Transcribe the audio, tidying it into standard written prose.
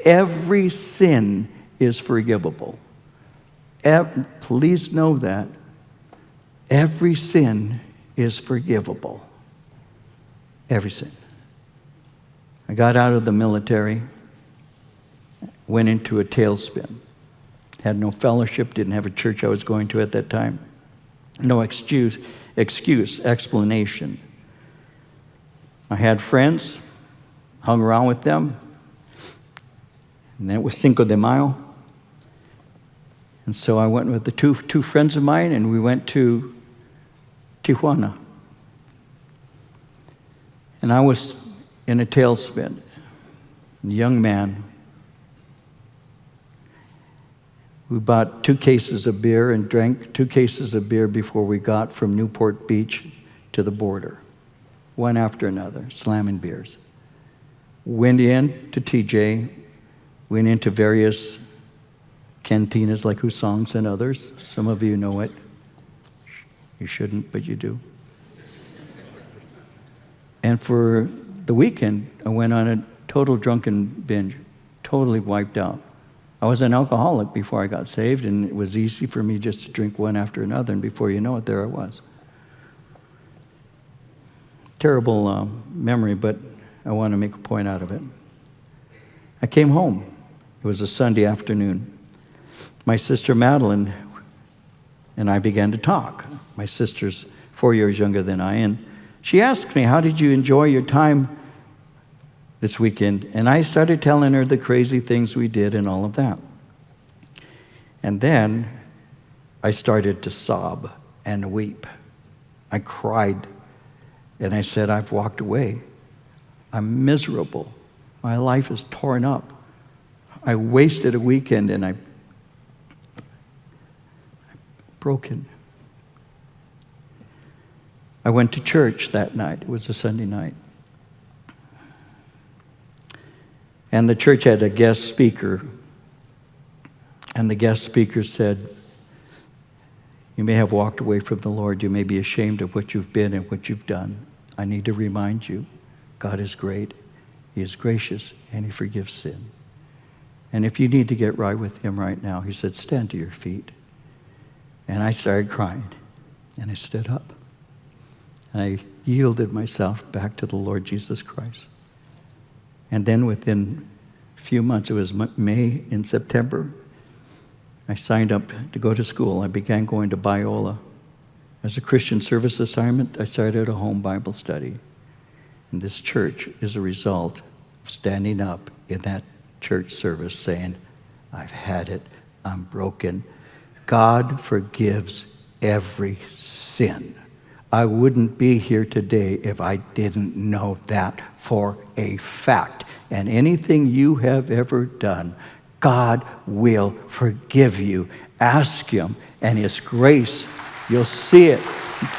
every sin is forgivable. Please know that. Every sin is forgivable. Every sin. I got out of the military, went into a tailspin. Had no fellowship, didn't have a church I was going to at that time. No excuse, explanation. I had friends, hung around with them, and then it was Cinco de Mayo. And so I went with the two friends of mine, and we went to Tijuana. And I was in a tailspin, a young man. We bought 2 cases of beer and drank 2 cases of beer before we got from Newport Beach to the border. One after another, slamming beers. Went in to TJ, went into various cantinas like Husong's and others. Some of you know it. You shouldn't, but you do. And for the weekend, I went on a total drunken binge, totally wiped out. I was an alcoholic before I got saved, and it was easy for me just to drink one after another, and before you know it, there I was. Terrible memory, but I want to make a point out of it. I came home. It was a Sunday afternoon. My sister Madeline and I began to talk. My sister's 4 years younger than I, and she asked me, how did you enjoy your time this weekend? And I started telling her the crazy things we did and all of that. And then I started to sob and weep. I cried, and I said, I've walked away. I'm miserable. My life is torn up. I wasted a weekend, and I'm broken. I went to church that night. It was a Sunday night. And the church had a guest speaker. And the guest speaker said, you may have walked away from the Lord. You may be ashamed of what you've been and what you've done. I need to remind you, God is great. He is gracious, and He forgives sin. And if you need to get right with Him right now, he said, stand to your feet. And I started crying. And I stood up. And I yielded myself back to the Lord Jesus Christ. And then within a few months, it was May and September, I signed up to go to school. I began going to Biola. As a Christian service assignment, I started a home Bible study. And this church is a result of standing up in that church service saying, I've had it, I'm broken. God forgives every sin. I wouldn't be here today if I didn't know that for a fact. And anything you have ever done, God will forgive you. Ask Him, and His grace, you'll see it.